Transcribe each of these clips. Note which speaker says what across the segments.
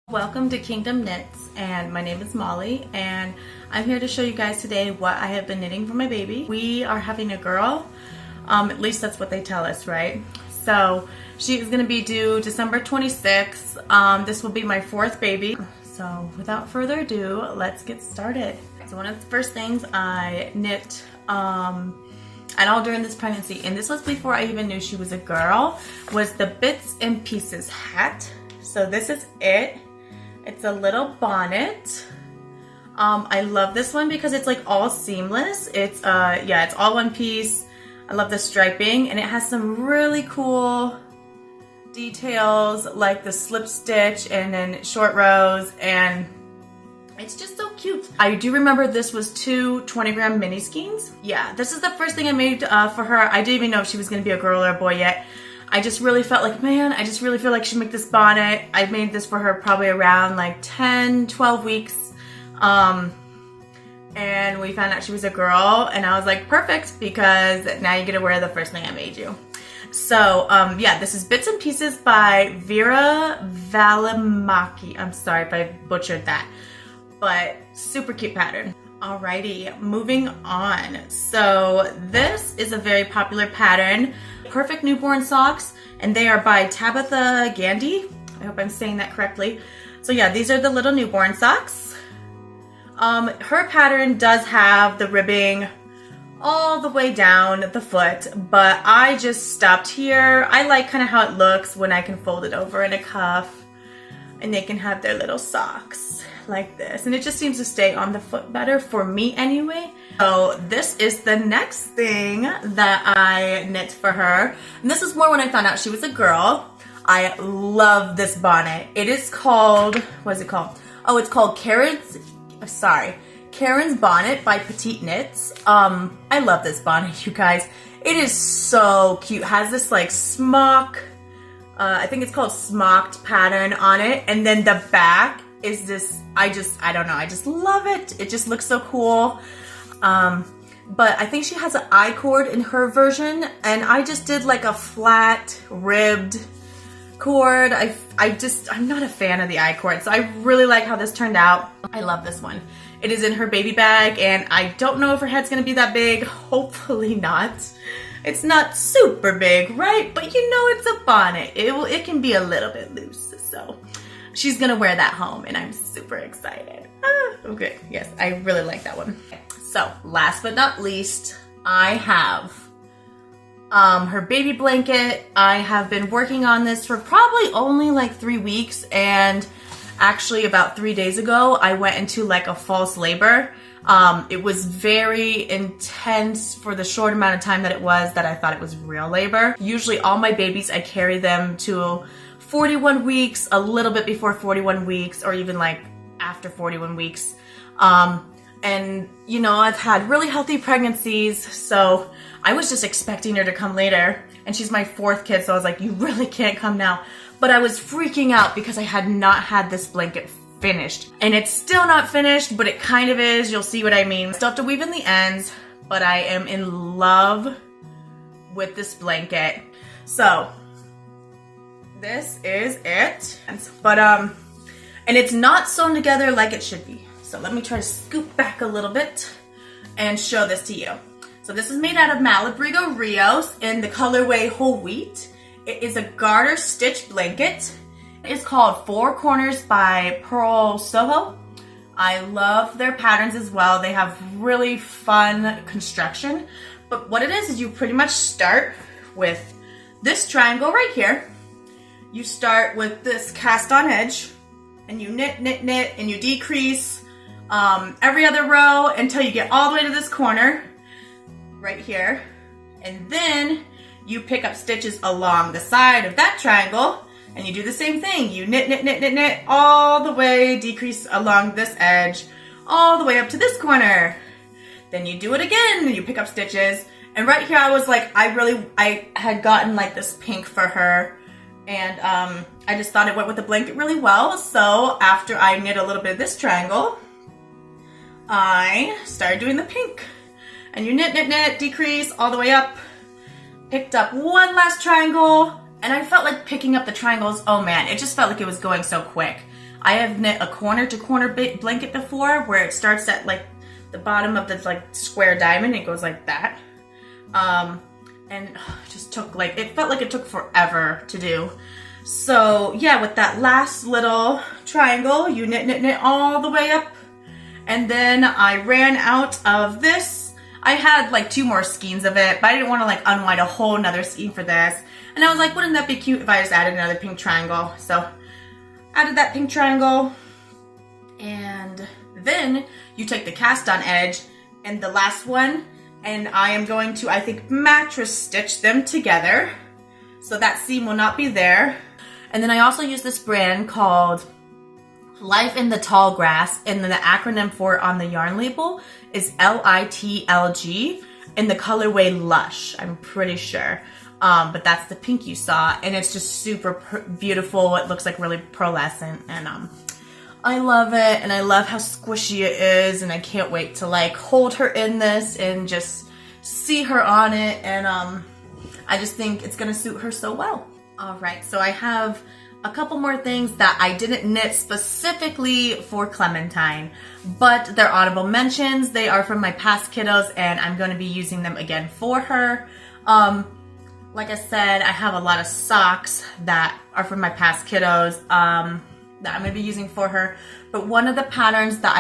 Speaker 1: Welcome to Kingdom Knits, and my name is Molly, and I'm here to show you guys today what I have been knitting for my baby. We are having a girl, at least that's what they tell us, right? So she is going to be due December 26th. This will be my fourth baby. So without further ado, let's get started. So one of the first things I knit and all during this pregnancy, and this was before I even knew she was a girl, was the Bits and Pieces hat. So this is it. It's a little bonnet. I love this one because it's like all seamless. It's it's all one piece. I love the striping, and it has some really cool details like the slip stitch and then short rows, and it's just so cute. I do remember this was two 20-gram mini skeins. Yeah, this is the first thing I made for her. I didn't even know if she was gonna be a girl or a boy yet. I just really felt like, man, I just really feel like she should make this bonnet. I made this for her probably around like 10, 12 weeks. And we found out she was a girl, and I was like, perfect, because now you get to wear the first thing I made you. So, yeah, this is Bits and Pieces by Veera, Välimäki. I'm sorry if I butchered that, but super cute pattern. Alrighty, moving on. So this is a very popular pattern, Perfect Newborn Socks, and they are by Tabitha Gandee. I hope I'm saying that correctly. So yeah, these are the little newborn socks. Her pattern does have the ribbing all the way down the foot, but I just stopped here. I like kind of how it looks when I can fold it over in a cuff, and they can have their little socks like this, and it just seems to stay on the foot better for me anyway. So this is the next thing that I knit for her, and this is more when I found out she was a girl. I love this bonnet. It is called, what is it called? Oh, it's called Karen's Bonnet by PetiteKnit. I love this bonnet, you guys. It is so cute. It has this like smock, I think it's called smocked pattern on it, and then the back is this, I don't know, I just love it. It just looks so cool. But I think she has an I-cord in her version, and I just did like a flat ribbed cord. I'm not a fan of the I-cord, so I really like how this turned out. I love this one. It is in her baby bag, and I don't know if her head's gonna be that big. Hopefully not. It's not super big, right? But you know, it's a bonnet. It can be a little bit loose, so she's gonna wear that home, and I'm super excited. Okay, yes, I really like that one. So, last but not least, I have her baby blanket. I have been working on this for probably only like 3 weeks, and actually about 3 days ago, I went into like a false labor. It was very intense for the short amount of time that it was, that I thought it was real labor. Usually all my babies, I carry them to 41 weeks, a little bit before 41 weeks, or even like after 41 weeks. And you know, I've had really healthy pregnancies, so I was just expecting her to come later, and she's my fourth kid, so I was like, you really can't come now. But I was freaking out because I had not had this blanket finished, and it's still not finished, but it kind of is. You'll see what I mean. Still have to weave in the ends, but I am in love with this blanket. So this is it, but and it's not sewn together like it should be. So let me try to scoop back a little bit and show this to you. So this is made out of Malabrigo Rios in the colorway Whole Wheat. It is a garter stitch blanket. It's called Four Corners by Purl Soho. I love their patterns as well. They have really fun construction. But what it is you pretty much start with this triangle right here. You start with this cast on edge, and you knit, knit, knit, and you decrease every other row until you get all the way to this corner right here. And then you pick up stitches along the side of that triangle, and you do the same thing. You knit, knit, knit, knit, knit, all the way, decrease along this edge, all the way up to this corner. Then you do it again, and you pick up stitches. And right here I was like, I had gotten like this pink for her, and I just thought it went with the blanket really well. So after I knit a little bit of this triangle, I started doing the pink. And you knit, knit, knit, decrease all the way up, picked up one last triangle, and I felt like picking up the triangles, oh man, it just felt like it was going so quick. I have knit a corner to corner blanket before where it starts at like the bottom of the like square diamond. It goes like that. And it just took like, it felt like it took forever to do. So yeah, with that last little triangle, you knit all the way up. And then I ran out of this. I had like 2 more skeins of it, but I didn't want to like unwind a whole nother skein for this. And I was like, wouldn't that be cute if I just added another pink triangle? So added that pink triangle. And then you take the cast on edge and the last one, and I am going to, I think, mattress stitch them together. So that seam will not be there. And then I also use this brand called Life in the Tall Grass, and then the acronym for it on the yarn label is LITLG in the colorway Lush, I'm pretty sure. But that's the pink you saw, and it's just super beautiful. It looks like really pearlescent, and I love it, and I love how squishy it is, and I can't wait to like hold her in this and just see her on it, and I just think it's gonna suit her so well. All right, so I have a couple more things that I didn't knit specifically for Clementine, but they're audible mentions. They are from my past kiddos, and I'm going to be using them again for her. Like I said, I have a lot of socks that are from my past kiddos that I'm going to be using for her. But one of the patterns that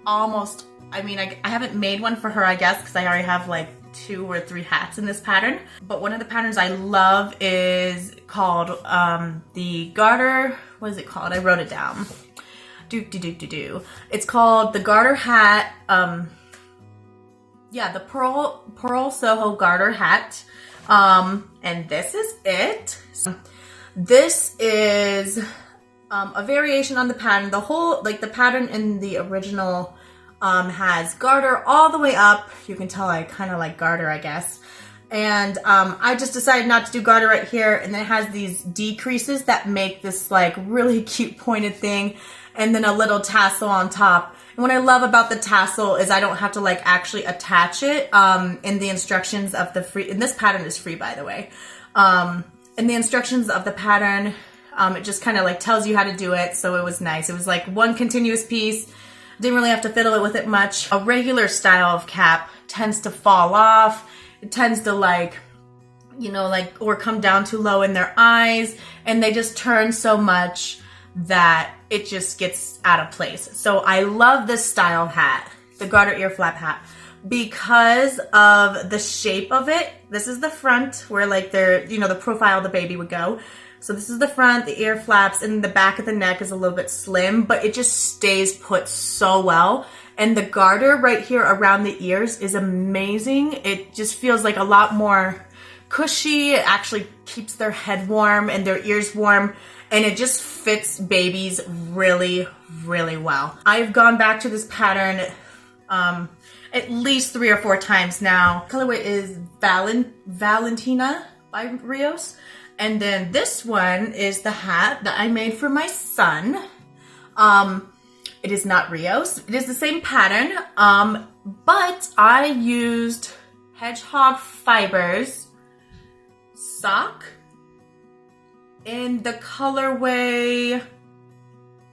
Speaker 1: I haven't made one for her, I guess, because I already have like 2 or 3 hats in this pattern. But one of the patterns I love is called the Garter, what is it called? I wrote it down. It's called the Garter Hat. Yeah, the Purl Soho Garter Hat. And this is it. This is a variation on the pattern. The whole, like the pattern in the original has garter all the way up. You can tell I kind of like garter, I guess. And I just decided not to do garter right here. And then it has these decreases that make this like really cute pointed thing. And then a little tassel on top. And what I love about the tassel is I don't have to like actually attach it in the instructions of the free, and this pattern is free, by the way. In the instructions of the pattern, it just kind of like tells you how to do it. So it was nice. It was like one continuous piece. Didn't really have to fiddle it with it much. A regular style of cap tends to fall off. It tends to like, you know, like, or come down too low in their eyes, and they just turn so much that it just gets out of place. So I love this style hat, the Garter Earflap Hat, because of the shape of it. This is the front where like you know, the profile of the baby would go. So this is the front, the ear flaps, and the back of the neck is a little bit slim, but it just stays put so well. And the garter right here around the ears is amazing. It just feels like a lot more cushy. It actually keeps their head warm and their ears warm, and it just fits babies really, really well. I've gone back to this pattern at least 3 or 4 times now. Colorway is Valentina by Rios. And then this one is the hat that I made for my son. It is not Rios. It is the same pattern, but I used hedgehog fibers sock in the colorway.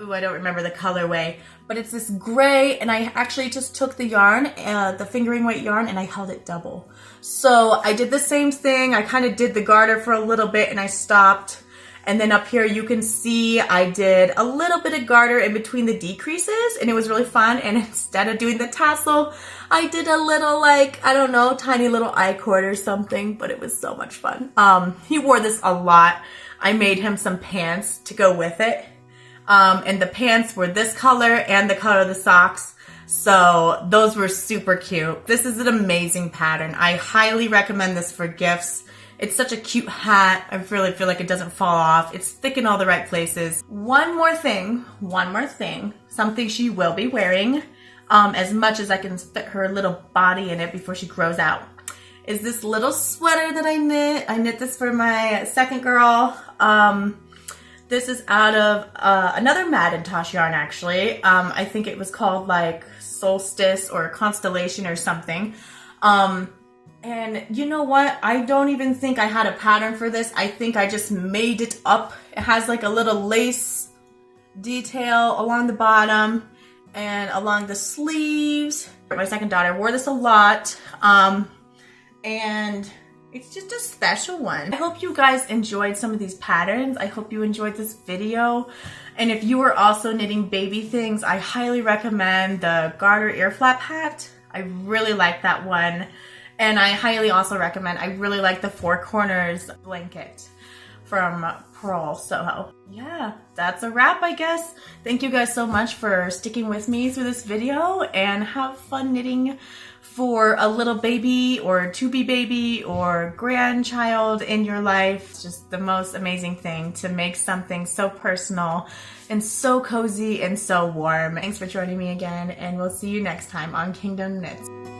Speaker 1: Ooh, I don't remember the colorway, but it's this gray, and I actually just took the yarn, the fingering weight yarn, and I held it double. So I did the same thing. I kind of did the garter for a little bit, and I stopped. And then up here you can see I did a little bit of garter in between the decreases, and it was really fun. And instead of doing the tassel, I did a little, like, I don't know, tiny little I-cord or something, but it was so much fun. He wore this a lot. I made him some pants to go with it. And the pants were this color and the color of the socks. So those were super cute. This is an amazing pattern. I highly recommend this for gifts. It's such a cute hat. I really feel like it doesn't fall off. It's thick in all the right places. One more thing, something she will be wearing, as much as I can fit her little body in it before she grows out, is this little sweater that I knit. I knit this for my second girl. This is out of another Macintosh yarn, actually. I think it was called like Solstice or Constellation or something. And you know what? I don't even think I had a pattern for this. I think I just made it up. It has like a little lace detail along the bottom and along the sleeves. My second daughter wore this a lot, and it's just a special one. I hope you guys enjoyed some of these patterns. I hope you enjoyed this video. And if you are also knitting baby things, I highly recommend the Garter Earflap Hat. I really like that one. And I highly also recommend, I really like the Four Corners blanket from Purl, Soho. Yeah, that's a wrap, I guess. Thank you guys so much for sticking with me through this video, and have fun knitting for a little baby or to-be baby or grandchild in your life. It's just the most amazing thing to make something so personal and so cozy and so warm. Thanks for joining me again, and we'll see you next time on Kingdom Knits.